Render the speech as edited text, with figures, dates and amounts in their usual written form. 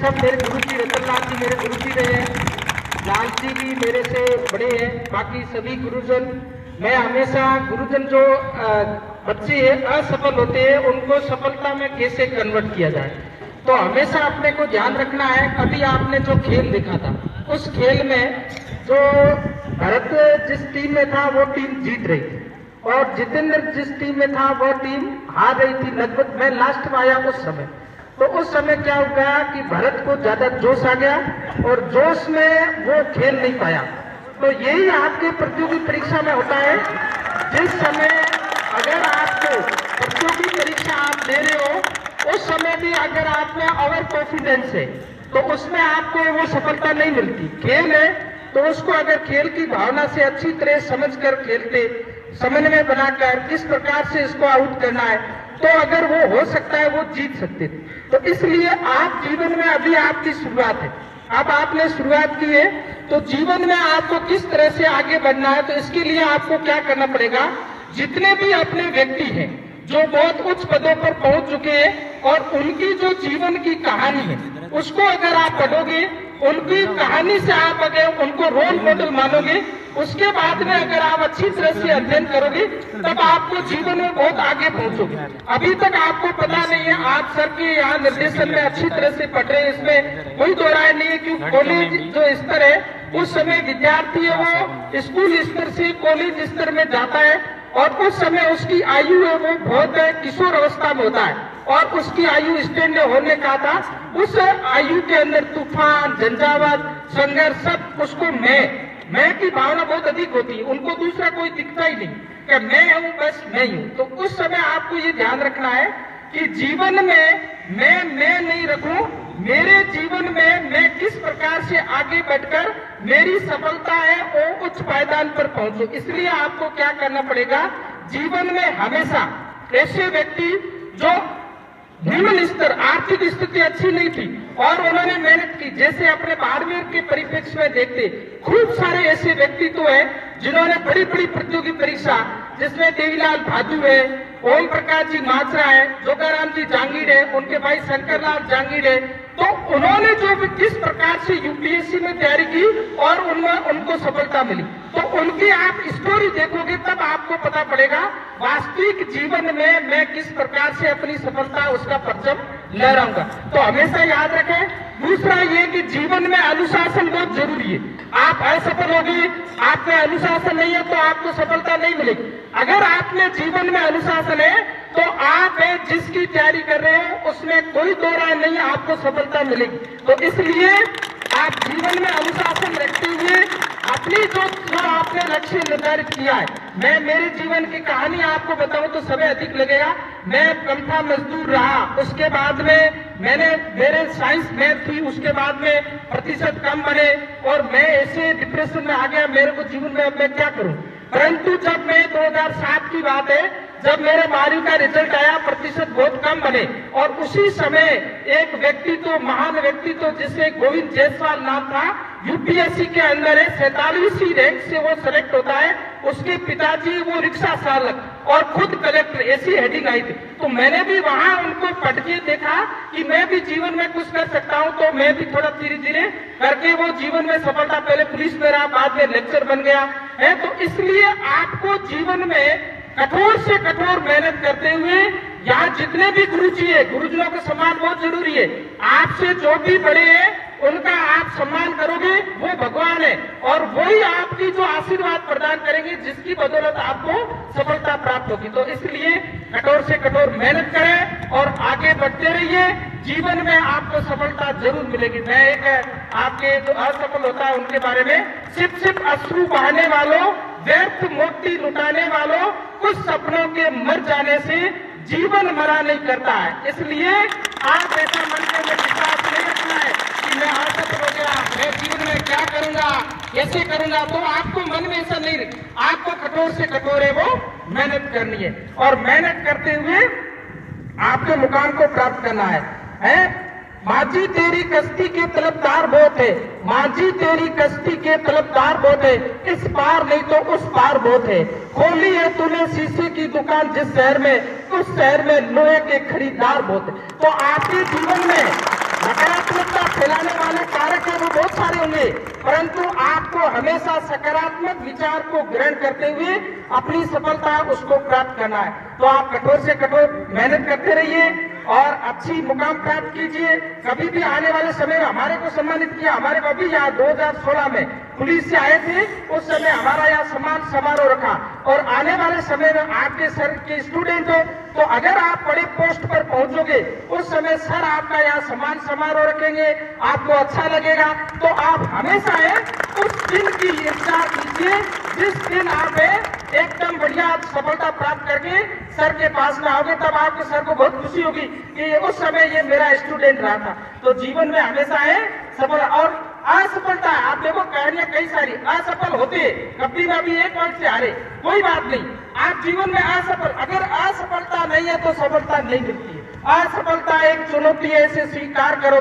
सब मेरे गुरु जी, रतनलाल जी मेरे गुरु जी रहे हैं, लाल जी भी मेरे से बड़े हैं, बाकी सभी गुरुजन। मैं हमेशा गुरुजन जो बच्चे असफल होते हैं उनको सफलता में कैसे कन्वर्ट किया जाए, तो हमेशा अपने को ध्यान रखना है। अभी आपने जो खेल देखा था, उस खेल में जो भारत जिस टीम में था वो टीम जीत रही थी और जितेंद्र जिस टीम में था वो टीम हार रही थी। लगभग मैं लास्ट में आया उस समय, तो उस समय क्या हो गया कि भारत को ज्यादा जोश आ गया और जोश में वो खेल नहीं पाया। तो यही आपके प्रतियोगी परीक्षा में होता है। जिस समय अगर आपको प्रतियोगी परीक्षा आप दे रहे हो, उस समय भी अगर आप में ओवर कॉन्फिडेंस है तो उसमें आपको वो सफलता नहीं मिलती। खेल है तो उसको अगर खेल की भावना से अच्छी तरह समझकर खेलते, समन्वय बनाकर किस प्रकार से इसको आउट करना है, तो अगर वो हो सकता है वो जीत सकते थे। तो इसलिए आप जीवन में अभी आपकी शुरुआत है, अब आपने शुरुआत की है, तो जीवन में आपको किस तरह से आगे बढ़ना है, तो इसके लिए आपको क्या करना पड़ेगा। जितने भी अपने व्यक्ति हैं जो बहुत उच्च पदों पर पहुंच चुके हैं और उनकी जो जीवन की कहानी है उसको अगर आप पढ़ोगे, उनकी कहानी से आप अगर उनको रोल मॉडल मानोगे, उसके बाद में अगर आप अच्छी तरह से अध्ययन करोगे तब आपको जीवन में बहुत आगे पहुंचोगे। अभी तक आपको पता नहीं है, आप सर के यहाँ निर्देशन में अच्छी तरह से पढ़ रहे हैं, इसमें कोई दो राय नहीं है। क्योंकि कॉलेज जो स्तर है उस समय विद्यार्थी है वो स्कूल स्तर से कॉलेज स्तर में जाता है और उस समय उसकी आयु है वो बहुत किशोर अवस्था में होता है और उसकी आयु स्टैंड होने का था। उस आयु के अंदर तूफान, झंझावात, संघर्ष सब उसको मैं की भावना बहुत अधिक होती है। उनको दूसरा कोई दिखता ही नहीं कि मैं हूं, बस मैं हूं। तो उस समय आपको ये ध्यान रखना है कि जीवन में मैं नहीं रखूं, मेरे जीवन में मैं किस प्रकार से आगे बढ़कर मेरी सफलता है वो उच्च पायदान पर पहुंचूं। इसलिए आपको क्या करना पड़ेगा, जीवन में हमेशा ऐसे व्यक्ति जो निम्न स्तर, आर्थिक स्थिति अच्छी नहीं थी और उन्होंने मेहनत की, जैसे अपने बाड़मेर के परिप्रेक्ष्य में देखते खूब सारे ऐसे व्यक्तित्व हैं जिन्होंने बड़ी बड़ी प्रतियोगी परीक्षा, जिसमें देवीलाल भादु है, ओम प्रकाश जी माजरा है, जोगाराम जी जांगीर है, उनके भाई शंकरलाल जांगीर है। तो उन्होंने जो किस प्रकार से यूपीएससी में तैयारी की और उनमें उनको सफलता मिली, तो उनकी आप स्टोरी देखोगे तब आपको पता पड़ेगा वास्तविक जीवन में मैं किस प्रकार से अपनी सफलता उसका परचम लहराऊंगा। तो हमेशा याद रखें। दूसरा ये कि जीवन में अनुशासन बहुत जरूरी है। आप असफल होगी, आप में अनुशासन नहीं है तो आपको सफलता नहीं मिलेगी। अगर आप में जीवन में अनुशासन है तो आप जिसकी तैयारी कर रहे हो उसमें कोई दो राय नहीं, आपको सफलता मिलेगी। तो इसलिए आप जीवन में अनुशासन रखते हुए अपनी जो आपने लक्ष्य निर्धारित किया है, मैं मेरे जीवन की कहानी आपको बताऊं तो समय अधिक लगेगा। मैं कमठा मजदूर रहा, उसके बाद में मेरे साइंस मैथ थी, उसके बाद में प्रतिशत कम बने और मैं ऐसे डिप्रेशन में आ गया, मेरे को जीवन में अब मैं क्या करूं। परंतु जब मैं 2007 की बात है, जब मेरे 12वीं का रिजल्ट आया, प्रतिशत बहुत कम बने और उसी समय एक व्यक्तित्व, महान व्यक्तित्व जिसे गोविंद जायसवाल नाम था, यूपीएससी के अंदर है 47वीं रैंक से वो सेलेक्ट होता है। उसके पिताजी वो रिक्शा चालक और खुद कलेक्टर, ऐसी हेडिंग आई थी। तो मैंने भी वहां उनको पढ़ के देखा कि मैं भी जीवन में कुछ कर सकता हूं, तो मैं भी थोड़ा धीरे धीरे करके वो जीवन में सफलता, पहले पुलिस में रहा, बाद में लेक्चर बन गया है। तो इसलिए आपको जीवन में कठोर से कठोर मेहनत करते हुए, यहाँ जितने भी गुरुजी है, गुरुजनों का सम्मान बहुत जरूरी है। आपसे जो भी बड़े हैं उनका आप सम्मान करोगे, वो भगवान है और वही आपकी जो आशीर्वाद प्रदान करेंगे, जिसकी बदौलत आपको सफलता प्राप्त होगी। तो इसलिए कठोर से कठोर मेहनत करें और आगे बढ़ते रहिए, जीवन में आपको सफलता जरूर मिलेगी। मैं एक आपके जो असफल होता है उनके बारे में, सिर्फ अश्रु बहाने वालों, व्यर्थ मोती लुटाने वालों, कुछ सपनों के मर जाने से जीवन मरा नहीं करता है। इसलिए आप ऐसा मन में विश्वास नहीं रखना है कि मैं असफल हो गया, मैं जीवन में क्या करूंगा, कैसे करूंगा, तो आपको मन में ऐसा नहीं, आपको कठोर से कठोर है वो मेहनत करनी है और मेहनत करते हुए आपके मुकाम को प्राप्त करना है। माझी तेरी कश्ती के तलबदार बहुत है, माझी तेरी कश्ती के तलबदार बहुत है, इस पार नहीं तो उस पार बहुत है। खोली है तूने शीशे की दुकान जिस शहर में, उस शहर में लोहे के खरीदार बहुत है। तो आपके जीवन में नकारात्मकता फैलाने वाले कारक है वो बहुत सारे होंगे, परंतु आपको हमेशा सकारात्मक विचार को ग्रहण करते हुए अपनी सफलता उसको प्राप्त करना है। तो आप कठोर से कठोर मेहनत करते रहिए और अच्छी मुकाम प्राप्त कीजिए। कभी भी आने वाले समय में हमारे को सम्मानित किया, हमारे को अभी यहाँ 2016 में पुलिस से आए थे, उस समय हमारा यहाँ सम्मान समारोह रखा। और आने वाले समय में आपके सर के स्टूडेंट हो तो अगर आप बड़े पोस्ट पर पहुंचोगे उस समय सर आपका यहाँ सम्मान समारोह रखेंगे, आपको अच्छा लगेगा। तो आप हमेशा उस दिन की इंतजार कीजिए जिस दिन आप एकदम बढ़िया सफलता प्राप्त करके सर के पास में आओगे, तब आपके सर को बहुत खुशी होगी कि उस समय ये मेरा स्टूडेंट रहा था। तो जीवन में हमेशा सफल और असफलता, आप देखो कहानियां कई सारी असफल होते, कभी ना भी एक पॉइंट से हारे, कोई बात नहीं। आप जीवन में असफल, अगर असफलता नहीं है तो सफलता नहीं मिलती है। असफलता एक चुनौती है, इसे स्वीकार करो।